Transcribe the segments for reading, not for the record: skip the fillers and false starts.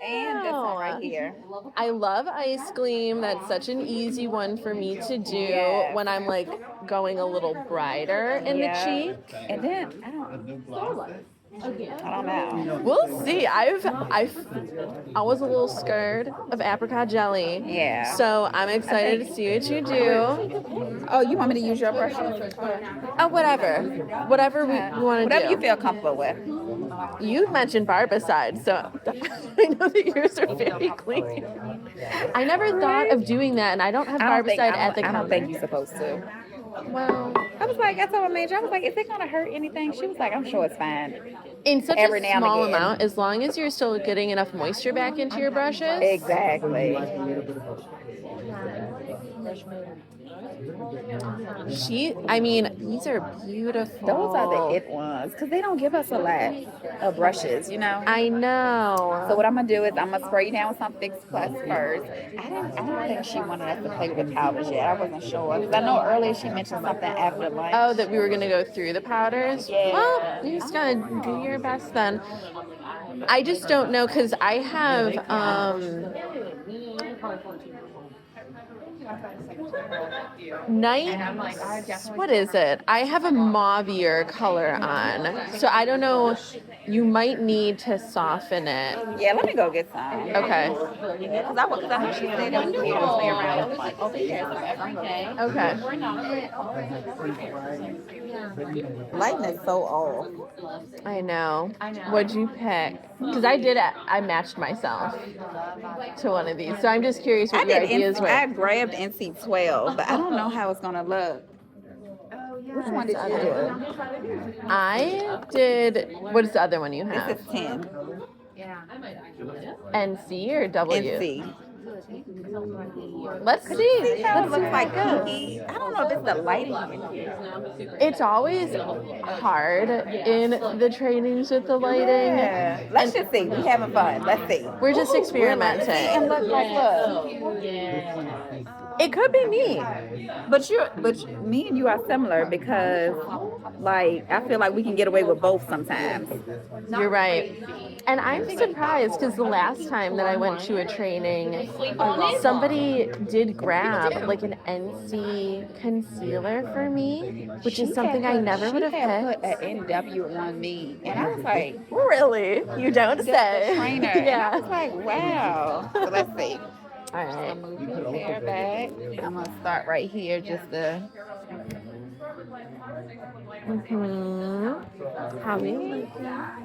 And this one right here. I love ice gleam. That's such an easy one for me to do Yes. when I'm like going a little brighter in the cheek. And then I don't know. We'll see. I was a little scared of apricot jelly. Yeah. So I'm excited to see what you do. Oh, you want me to use your brushes? Whatever we want to do. Whatever you feel comfortable with. You mentioned barbicide, so I know that yours are very clean. I never thought of doing that, and I don't have barbicide at the counter. I don't think you're supposed to. Well, I was like, I told my manager, I was like, is it gonna hurt anything? She was like, I'm sure it's fine. In such Every a now and small again. amount, as long as you're still getting enough moisture back into your brushes. Exactly. These are beautiful. Those are the it ones, because they don't give us a lot of brushes, you know? I know. So what I'm going to do is I'm going to spray you down with some Fix Plus first. I don't think she wanted us to play with powders yet. I wasn't sure. Because I know earlier she mentioned something after lunch. Oh, that we were going to go through the powders? Yeah. Well, you just got to do your best then. I just don't know, because I have... what is it? I have a mauvier color on, so I don't know. You might need to soften it. Yeah, let me go get some. Okay. Because I know she said that we could play around over here. Okay. Lighting is so off. I know. What'd you pick? Because I matched myself to one of these, so I'm just curious what your ideas were. I grabbed NC12, but I don't know how it's gonna look. Which one did you do? I did. What is the other one you have? This is 10. NC or W? NC. Let's see. It looks like cookie. I don't know if it's the lighting in here. It's always hard in the trainings with the lighting. Yeah. Let's just see. We're having fun. Let's see. We're just experimenting. And look. It could be me. But me and you are similar because, like, I feel like we can get away with both sometimes. You're right. And I'm surprised because the last time that I went to a training, somebody did grab like an NC concealer for me, which is something I never would have picked. Put an NW on me, and I was like, really? You don't say. The trainer. Yeah. And I was like, wow. So let's see. All right. So move your hair back. I'm gonna start right here, just to. How do you like that?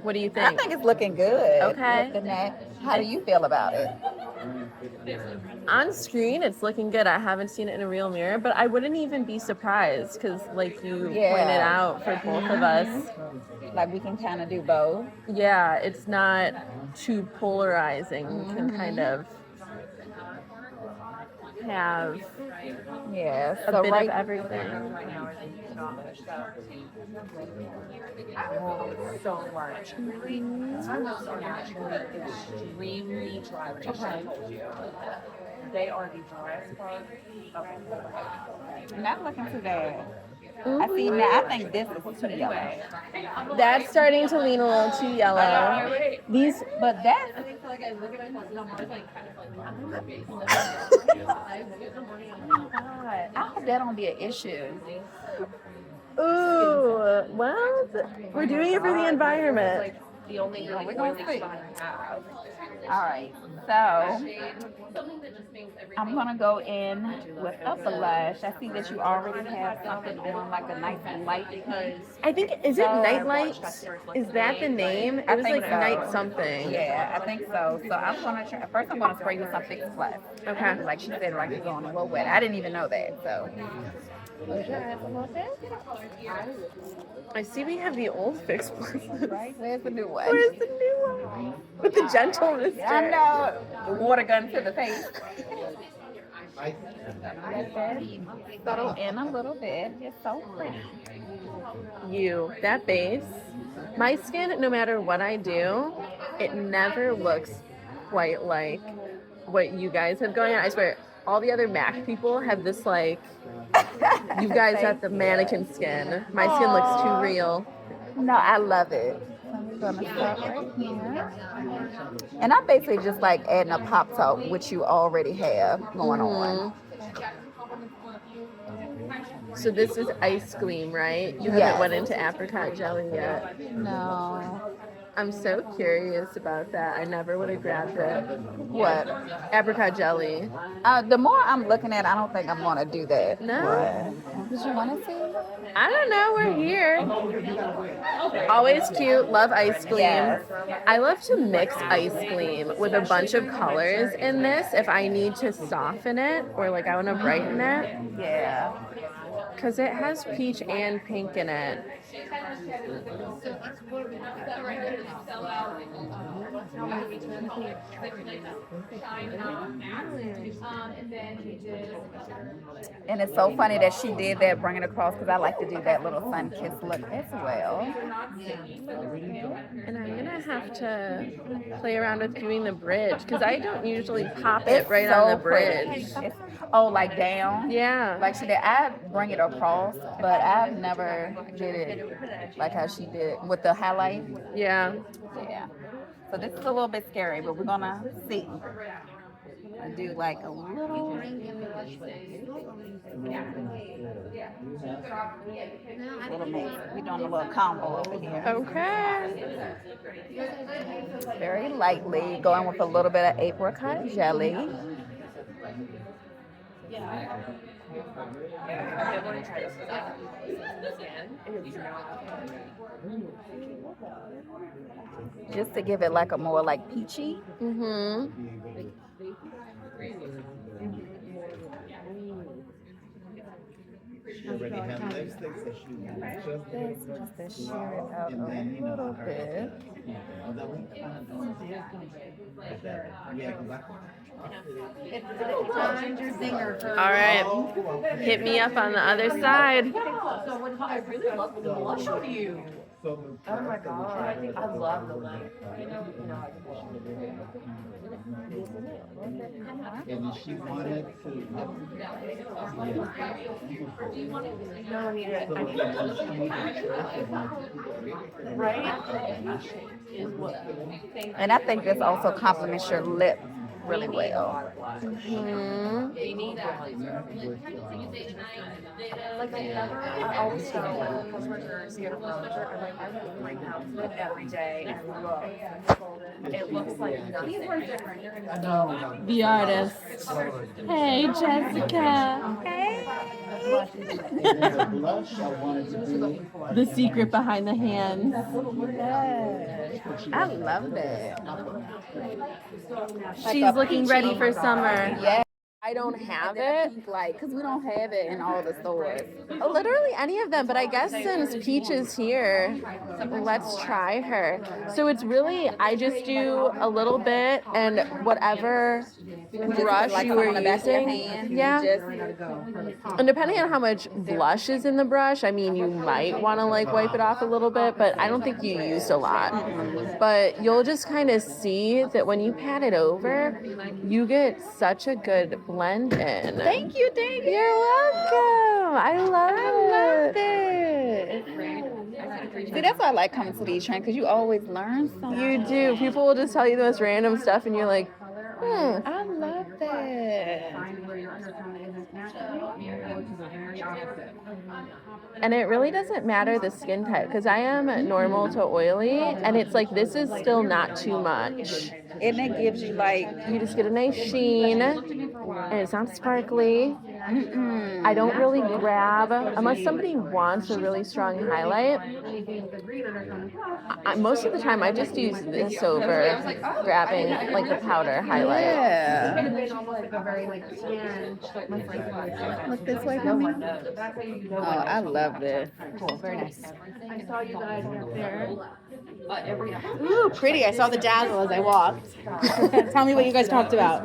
What do you think? I think it's looking good. Okay. How do you feel about it? On screen, it's looking good. I haven't seen it in a real mirror, but I wouldn't even be surprised because, like you pointed out, for both of us, like we can kind of do both. Yeah, it's not too polarizing. You can kind of have a bit of everything. So much. It's actually extremely dry. They are the driest part of Not looking too bad. I see now. I think this is too yellow. That's starting to lean a little too yellow. These, but that. I hope that don't be an issue. Ooh, well, we're doing it for the environment. the only we're gonna see. have. All right, so I'm gonna go in with a blush. I see that you already have something on, like a nice light. Because I think, is it Night Lights? Is that the name? It was like so. Night something. Yeah, I think so. So I'm gonna try. First, I'm gonna spray you with some Fix Plus. Okay. Like she said, like it's going a little wet. I didn't even know that. So. Close your eyes a little bit. I see we have the old Fix Plus. Right? Where's the new one? Where's the new one? With the gentle mister. I know. The water gun to the face. Settle in a little bit. It's so pretty. That base. My skin, no matter what I do, it never looks quite like what you guys have going on. I swear, all the other MAC people have this like You guys have the mannequin skin. My skin looks too real. No, I love it. I'm gonna start right here. And I'm basically just like adding a pop top, which you already have going on. So this is ice gleam, right? You Yes. haven't went into apricot jelly yet. No. I'm so curious about that. I never would have grabbed it. What? Apricot jelly. The more I'm looking at, I don't think I'm gonna do that. No? What? Did you want to see? I don't know. We're here. Always cute. Love ice gleam. Yes. I love to mix ice gleam with a bunch of colors in this if I need to soften it or like I want to brighten it. Yeah. Because it has peach and pink in it. And it's so funny that she did that, bring it across, because I like to do that little sun kiss look as well. And I'm gonna have to play around with doing the bridge because I don't usually pop it right on the bridge. Like down? Yeah. Like she did. I bring it across, but I've never did it like how she did with the highlight. Yeah. Yeah. So this is a little bit scary, but we're gonna see. I do like a little. We're doing a little combo over here. Okay. Very lightly, going with a little bit of apricot jelly. Just to give it like a more like peachy. Mhm. She already had lipstick, so she Just to share it out a little bit. All right. Hit me up on the other side. I really love the blush on you. Oh my god, I love the light. And she wanted to. No, I mean, right? And I think this also complements your lip really well. Mhm. Like I always tell customers get a bronzer. I'm like, I look at my outfit every day and look. It looks like nothing. These were different. The artist. Hey, Jessica. The blush I wanted to do. The secret behind the hands. I love that. She's looking ready for summer. Yeah. I don't have it. Like, because we don't have it in all the stores. Literally any of them, but I guess since Peach is here, let's try her. So it's really, I just do a little bit and whatever brush like you on were the back of your using. hand, Yeah. just- And depending on how much blush is in the brush, I mean, you might want to like wipe it off a little bit, but I don't think you used a lot. But you'll just kind of see that when you pat it over, you get such a good blend in. Thank you, thank you. You're welcome. I love it. See, that's why I like coming to these trains, because you always learn something. You do. People will just tell you the most random stuff, and you're like, I love that. And it really doesn't matter the skin type, because I am normal to oily, and it's like this is still not too much. And it gives you like, You just get a nice sheen, and it's not sparkly. I don't really grab, unless somebody wants a really strong highlight. Most of the time, I just use this over grabbing like the powder highlight. yeah. Look this way for me. Oh, I love this. Cool, very nice. I saw you guys up there. Ooh, pretty. I saw the dazzle as I walked. Tell me what you guys talked about.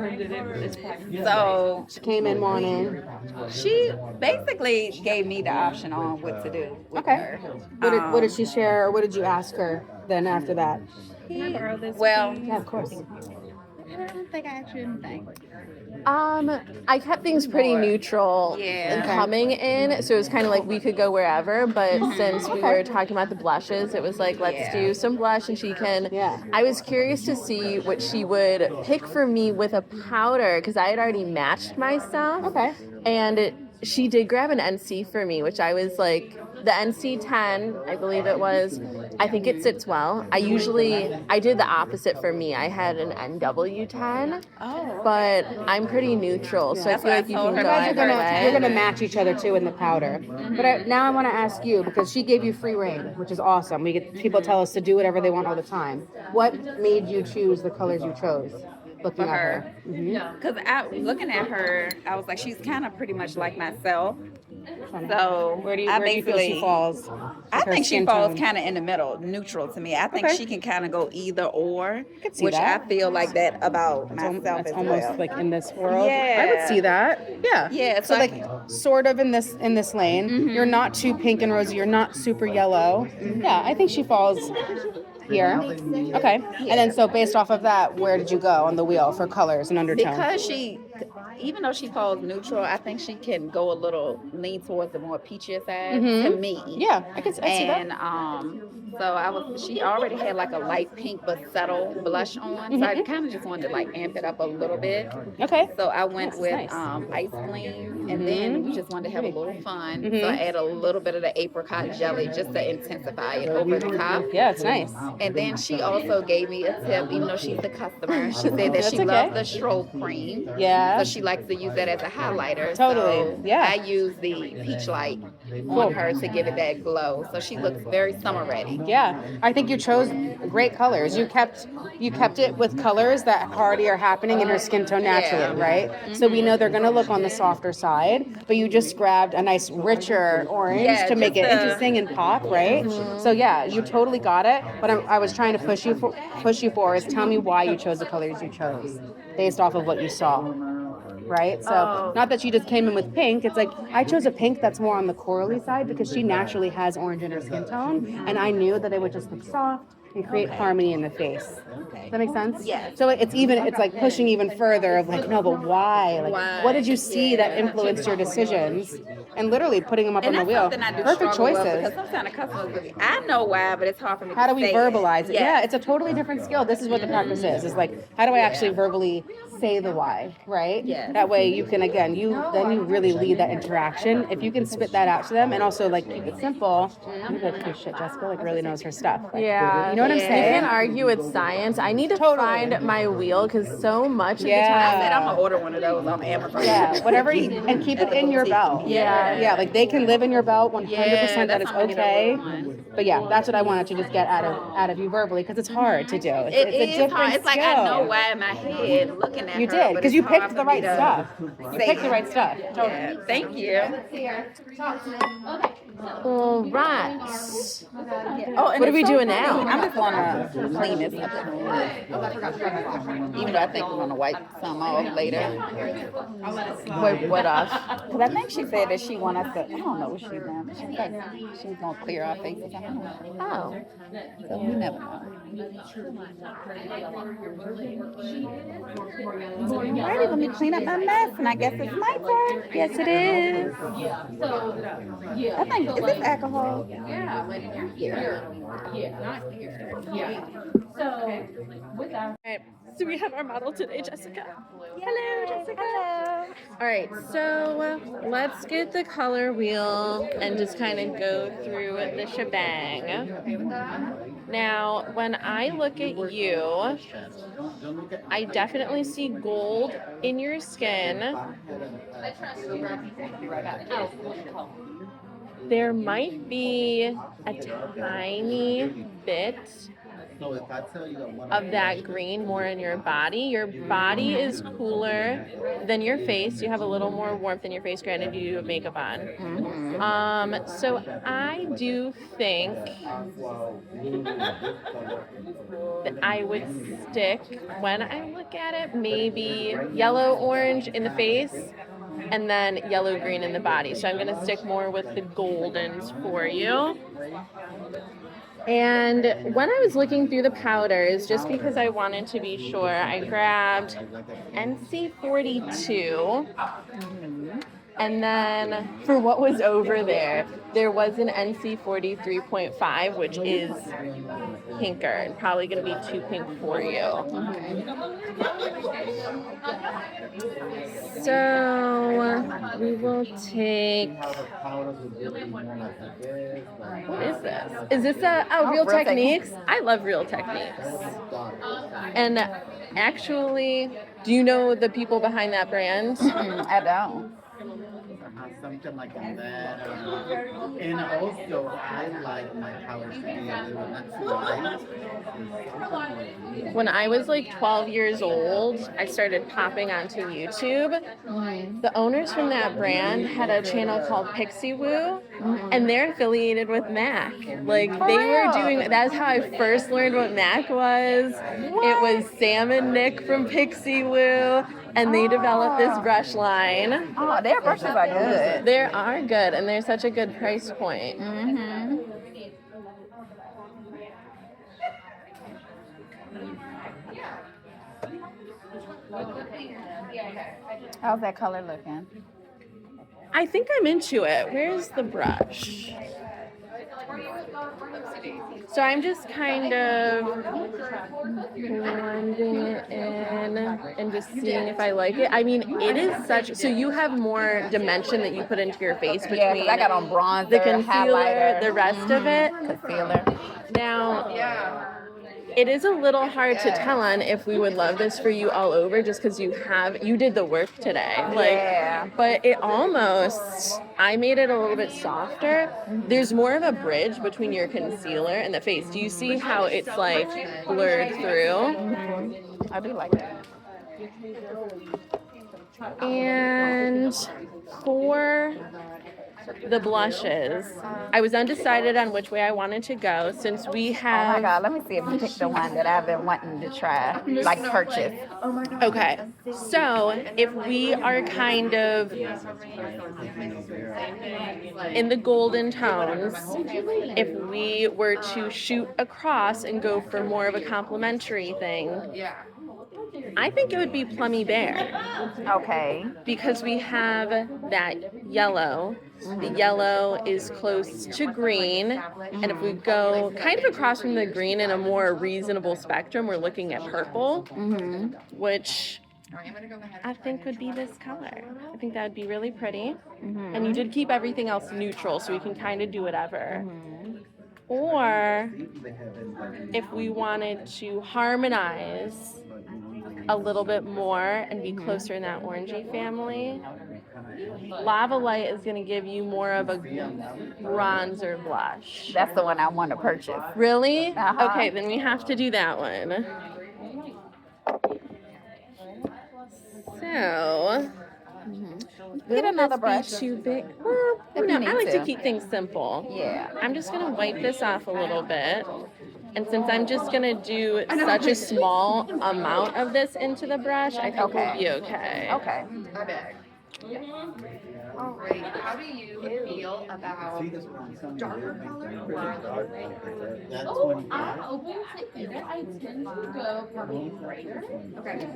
So She came in wanting. she basically gave me the option on what to do with Okay. her. What did she share, or what did you ask her then after that? Well, Yeah, of course. I don't think I asked you anything. I kept things pretty neutral Yeah. coming in, so it was kind of like we could go wherever. But since we were talking about the blushes, it was like let's do some blush, and she can. Yeah. I was curious to see what she would pick for me with a powder because I had already matched myself. Okay. And she did grab an NC for me, which I was like, the NC 10, I believe it was. I think it sits well. I did the opposite for me. I had an NW 10, but I'm pretty neutral, so I feel like you can go You guys either way. you're gonna match each other too in the powder. But now I want to ask you because she gave you free reign, which is awesome. We get people tell us to do whatever they want all the time. What made you choose the colors you chose? Looking For at her. her. Mhm. Because looking at her, I was like, she's kind of pretty much like myself. So Where do you I feel she basically- falls? I with her think she skin falls tone? kind of in the middle, neutral to me. I think Okay. she can kind of go either or, could see which that. I feel like that about It's myself it's as almost well. like in this world. I would Yeah. see that. Yeah. Yeah, So so like sort of in this lane. You're not too pink and rosy. You're not super yellow. Yeah, I think she falls here. Okay. And then so based off of that, where did you go on the wheel for colors and undertones? Because even though she falls neutral, I think she can go a little lean towards the more peachy side to me. Yeah, I see that. And so she already had like a light pink but subtle blush on, so I kind of just wanted to like amp it up a little bit. Okay. So I went Yes, with nice. Ice Gleam, and then we just wanted to have a little fun. So I add a little bit of the apricot jelly just to intensify it over the top. Yeah, it's nice. And then she also gave me a tip, even though she's a customer. She said that That's she okay. loves the strobe cream. Yeah. So she likes to use that as a highlighter. Totally, So yeah. I use the peach light on her to give it that glow. So she looks very summer ready. Yeah, I think you chose great colors. You kept it with colors that already are happening in her skin tone naturally, Yeah. right? So we know they're gonna look on the softer side, but you just grabbed a nice richer orange Yeah, to make it just a- interesting and pop, right? So yeah, you totally got it. But I was trying to push you for is tell me why you chose the colors you chose based off of what you saw. Right? So not that she just came in with pink. It's like I chose a pink that's more on the corally side because she naturally has orange in her skin tone, and I knew that it would just look soft and create harmony in the face. Does that make sense? Yes. So it's like pushing even further of like, no, but why? Like, Why? what did you see that influenced your decisions? And literally putting them up And on the that's wheel. something I do Perfect struggle with, choices. because sometimes the customers really, I know why, but it's hard for me How to do we say verbalize it? Yes. Yeah, it's a totally different skill. This is what the practice is like, how do I actually verbally say the why, right? Yes. That way you can, again, you really lead that interaction. If you can spit that out to them and also like keep it simple, you're like, oh shit, Jessica like really knows her stuff. Like, Yeah. You know what I'm You saying? can't argue with science. I need to Totally. find my wheel because so much of the Yeah. time I said I'm gonna order one of those on Amazon. Yeah, whatever and keep it in your belt. Yeah. Yeah, like they can live in your belt 100% that that's it's how I'm gonna get a okay. little one. But yeah, that's what I wanted to just get out of you verbally because it's hard to do. It's It a is different hard. It's like skill. I know why in my head looking at You her, did but because it's you hard picked for the me right to stuff. You say picked the it. right stuff. Totally. Yeah, thank you. All right. Oh, and What are it's we so doing funny. now? I'm just gonna clean this up. Even though I think we're gonna wipe some off later. Wait, what off? Because I think she said that she want us to, I don't know what she's doing. She's like, she's gonna clear our faces. I don't know. Oh. So we never know. Alrighty, let me clean up my mess, and I guess it's my turn. Yes, it is. I think, is this alcohol? Alright, so we have our model today, Jessica. Hello, Jessica. All right, so let's get the color wheel and just kind of go through the shebang. Now, when I look at you, I definitely see gold in your skin. There might be a tiny bit So if I tell you that one of that green more in your body. Your body is cooler than your face. You have a little more warmth in your face, granted you do have makeup on. So I do think that I would stick, when I look at it, maybe yellow, orange in the face, and then yellow green in the body. So I'm going to stick more with the goldens for you. And when I was looking through the powders, just because I wanted to be sure, I grabbed NC42. And then for what was over there, there was an NC40 3.5, which is pinker and probably going to be too pink for you. So we will take. What is this? Is this Real Techniques? I love Real Techniques. And actually, do you know the people behind that brand? I don't. Something like that. And also, I like my powders to be a little not too light. When I was like 12 years old, I started popping onto YouTube. The owners from that brand had a channel called Pixie Woo, and they're affiliated with MAC. Like they were doing, that's how I first learned what MAC was. It was Sam and Nick from Pixie Woo, and they developed this brush line. Oh, their brushes are good. They are good, and they're such a good price point. How's that color looking? I think I'm into it. Where's the brush? So I'm just kind of blending it in and just seeing if I like it. I mean, it is such, so you have more dimension that you put into your face between Yeah, 'cause I got on bronzer, the concealer, highlighter, the rest of it. Concealer. Now, it is a little hard to tell on if we would love this for you all over just because you did the work today. Like, Yeah. but it almost, I made it a little bit softer. There's more of a bridge between your concealer and the face. Do you see how it's like blurred through? I do like that. And for the blushes, I was undecided on which way I wanted to go since we Oh my have. God, let me see if you pick the one that I've been wanting to try, like purchase. Okay, so if we are kind of in the golden tones, if we were to shoot across and go for more of a complementary thing, I think it would be Plummy Bear Okay. because we have that yellow. The yellow is close to green, and if we go kind of across from the green in a more reasonable spectrum, we're looking at purple, which I think would be this color. I think that would be really pretty. And you did keep everything else neutral, so we can kind of do whatever. Or if we wanted to harmonize a little bit more and be closer in that orangey family, Lava Light is going to give you more of a bronzer blush. That's the one I want to purchase. Really? Uh-huh. Okay, then we have to do that one. So, Get another brush. Too big? Well, If you no, need I like to to. keep things simple. Yeah. I'm just going to wipe this off a little bit. And since I'm just going to do such a small amount of this into the brush, I think we'll be okay. Okay. All right. How do you feel about darker color or lighter? That's Oh, 25. I'm open to either. I tend to go probably brighter. Okay.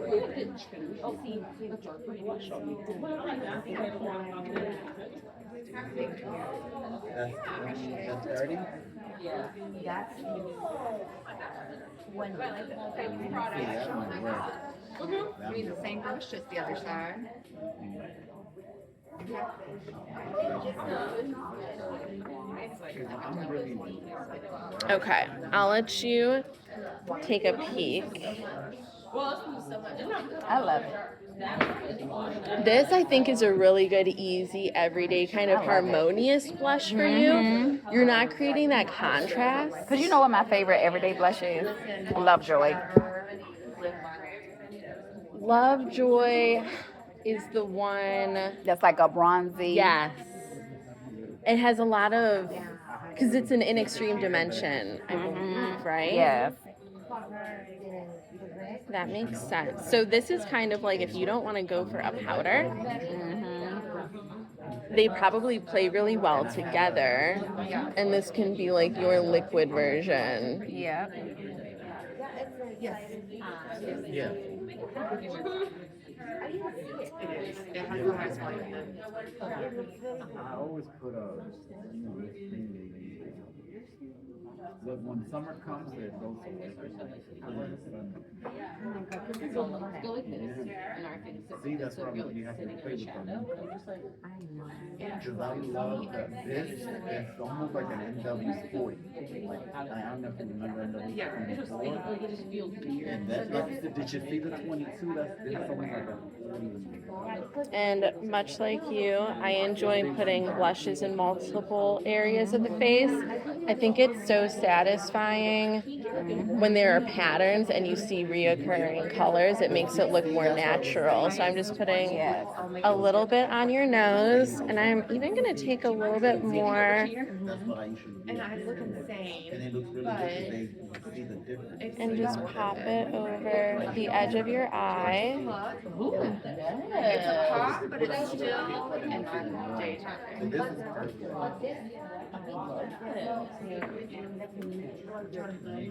Oh, see, the darker blush. That's 30. That's when See, that might work. That use the same brush, just the other side. I'm really Okay, I'll let you take a peek. I love it. This, I think, is a really good, easy, everyday kind of harmonious blush for you. You're not creating that contrast. Because you know what my favorite everyday blush is? Lovejoy. Lovejoy is the one. That's like a bronzy. Yes. It has a lot of, because it's in extreme dimension, I believe, right? Yes. That makes sense. So this is kind of like if you don't want to go for a powder, they probably play really well together. And this can be like your liquid version. Yeah. Yeah. I always put but when summer comes, it goes away. See, that's why you have to play with them. Because I love that this is almost like an NW40. Like, I don't know if you remember NW24. And did you see the 22? That's almost like a And much like you, I enjoy putting blushes in multiple areas of the face. I think it's so satisfying when there are patterns and you see reoccurring colors. It makes it look more natural. So I'm just putting a little bit on your nose, and I'm even going to take a little bit more That's what I usually do. And I look insane. And it looks really good. They see the difference. and just pop it over the edge of your eye. It's a pop, but it's still in my daytime. And this is perfect.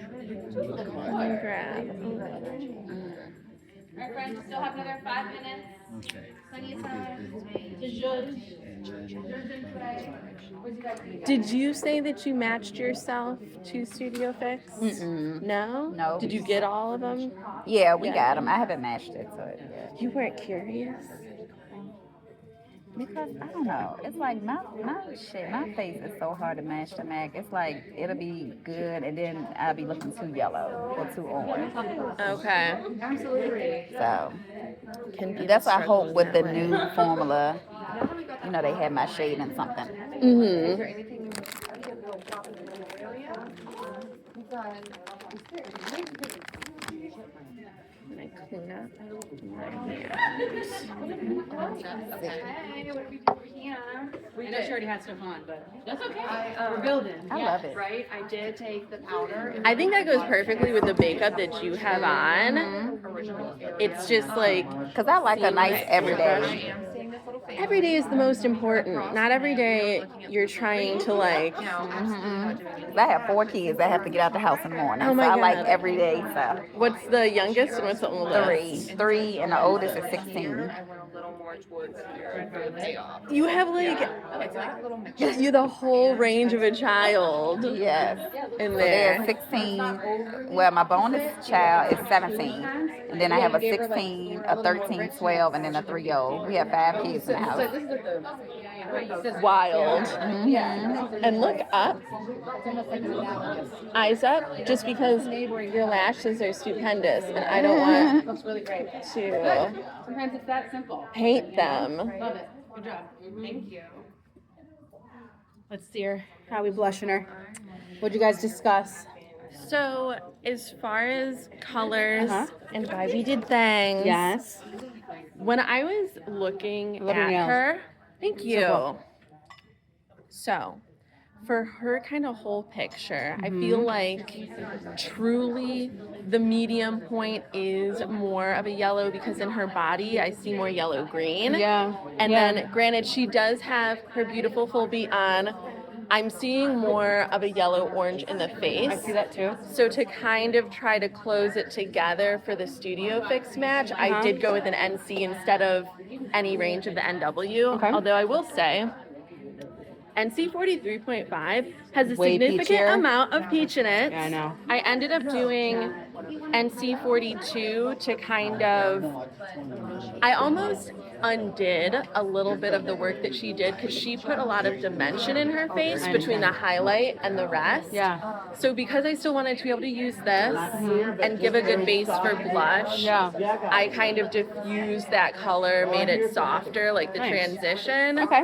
And grab. Our friends still have another 5 minutes. Okay. Plenty of time to judge. Did you say that you matched yourself to Studio Fix? Mm-mm. No? No. Did you get all of them? Yeah, we got them. I haven't matched it, so You weren't curious? because I don't know. It's like my face is so hard to match to MAC. It's like it'll be good, and then I'll be looking too yellow or too orange. Okay. So Can be that's why I struggle hope with the new formula, you know, they have my shade and something. Mm-hmm. And I clean up my hands. We know she already had stuff on, but That's okay. we're building. I love it. Right, I did take the powder. I think that goes perfectly with the makeup that you have on. It's just like Cause I like a nice everyday. every day is the most important. Not every day you're trying to like. I have 4 kids that have to get out the house in the morning. Oh my so I like God. everyday stuff. What's the youngest and what's the oldest? 3, and the oldest is 16. You have like you the whole range of a child Yes. in So they're there. 16. Well, my bonus child is 17. And then I have a 16, a 13, 12, and then a 3-year-old. We have 5 kids in the house. Wild. Mhm. And look up. Eyes up, just because your lashes are stupendous and I don't want Looks really great. to Sometimes it's that simple. paint them. Love it. Good job. Thank you. Let's see her. How we blushing her? What'd you guys discuss? So, as far as colors Uh-huh. and why we did things, Yes. when I was looking Love your at nails. her, thank you. cool. So, for her kind of whole picture, I Mm-hmm. feel like truly the medium point is more of a yellow because in her body I see more yellow green. Yeah. And Yeah. then, granted, she does have her beautiful full beat on. I'm seeing more of a yellow orange in the face. I see that too. So to kind of try to close it together for the Studio Fix match, I Uh-huh. did go with an NC instead of any range of the NW. Okay. Although I will say, NC 43.5 has a Way significant peachier. amount of peach in it. Yeah, I know. I ended up doing NC 42 to kind of, I almost undid a little bit of the work that she did because she put a lot of dimension in her face I between the understand. highlight and the rest. Yeah. So because I still wanted to be able to use this and give a good base for blush, Yeah. I kind of diffused that color, made it softer, like the Nice. transition. Okay.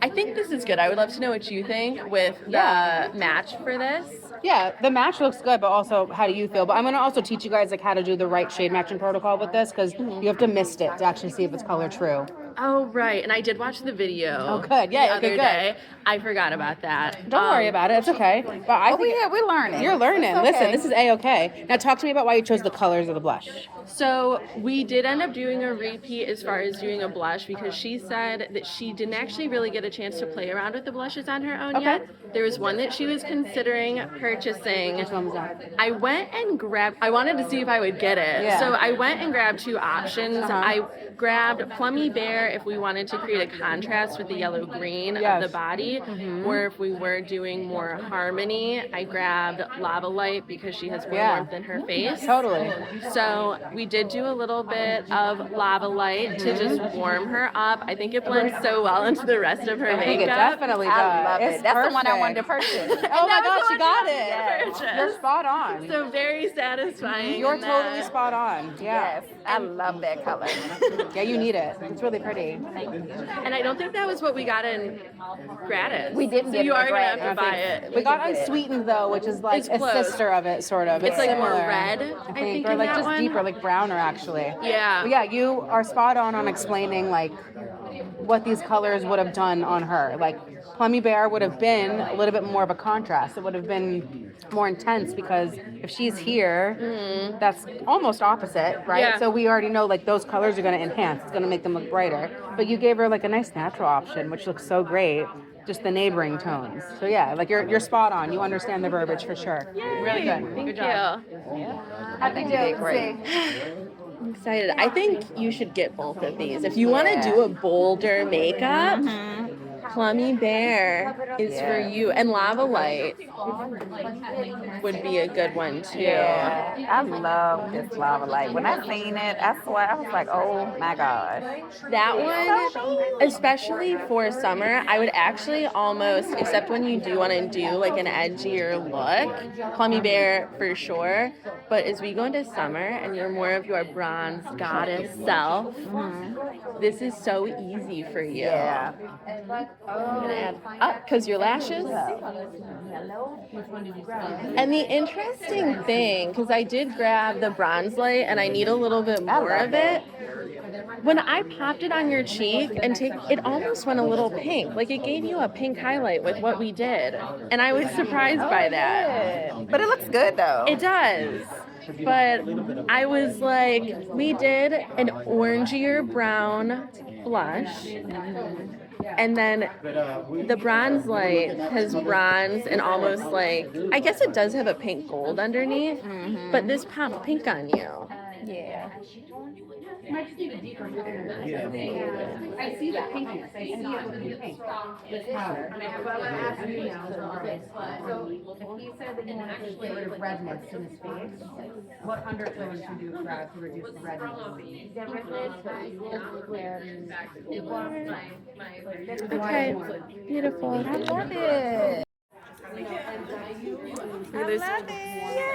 I think this is good. I would love to know what you think with the Yeah. match for this. Yeah, the match looks good, but also how do you feel? But I'm gonna also teach you guys like how to do the right shade matching protocol with this because you have to mist it to actually see if it's color true. Oh, right. And I did watch the video. Oh, good. Yeah, the okay, other good. day. I forgot about that. Don't worry about it. It's okay. But I Oh, think we're learning. you're learning. It's Listen, okay. this is A-okay. Now talk to me about why you chose the colors of the blush. So we did end up doing a repeat as far as doing a blush because she said that she didn't actually really get a chance to play around with the blushes on her own Okay. yet. There was one that she was considering purchasing. Which one was that? I went and grabbed, I wanted to see if I would get it. Yeah. So I went and grabbed two options. Uh-huh. I grabbed Plummy Bear if we wanted to create a contrast with the yellow green Yes. of the body, or if we were doing more harmony, I grabbed Lava Light because she has more Yeah. warmth in her face. Totally. So we did do a little bit of Lava Light to just warm her up. I think it blends so well into the rest of her I think it makeup. definitely does. I love It's it. That's the one I perfect. wanted to purchase. Oh my That was gosh, the you one got I it. wanted to purchase. You're spot on. So very satisfying. You're in totally that. spot on. Yeah. Yes, I love that color. Yeah, you need it. It's really pretty. And I don't think that was what we got in gratis. We didn't So get you it in are gonna have gratis. to buy it. We got unsweetened though, which is like It's a close. sister of it, sort of. It's like more similar, red, I I think, think, or in like that just one. deeper, like browner actually. Yeah. But yeah, you are spot on explaining like what these colors would have done on her. Like Plummy Bear would have been a little bit more of a contrast. It would have been more intense because if she's here, that's almost opposite, right? Yeah. So we already know like those colors are going to enhance. It's going to make them look brighter. But you gave her like a nice natural option, which looks so great. Just the neighboring tones. So yeah, like you're spot on. You understand the verbiage for sure. Really good. Thank Good you. job. I think you did great. I'm excited. I think you should get both of these. If you want to do a bolder makeup, Plummy Bear is for you. And Lava Light would be a good one too. Yeah, I love this Lava Light. When I seen it, I swear I was like, oh my gosh. That one, especially for summer, I would actually almost, except when you do want to do like an edgier look, Plummy Bear for sure. But as we go into summer and you're more of your bronze goddess self, this is so easy for you. Yeah. I'm gonna add up because your lashes. And the interesting thing, because I did grab the bronze light and I need a little bit more of it. When I popped it on your cheek and it almost went a little pink. Like it gave you a pink highlight with what we did. And I was surprised by that. But it looks good though. It does. But I was like, we did an orangier brown blush. And then the bronze light has bronze and almost like, I guess it does have a pink gold underneath, but this popped pink on you. Yeah. Might just need a deeper color. I see the pinkiness. I see it with the pink. This powder. But I'm gonna ask you now, so if he said that he wanted to get rid of redness in his face, what undertones should you grab to reduce the redness? Okay, beautiful. I love it. I love it.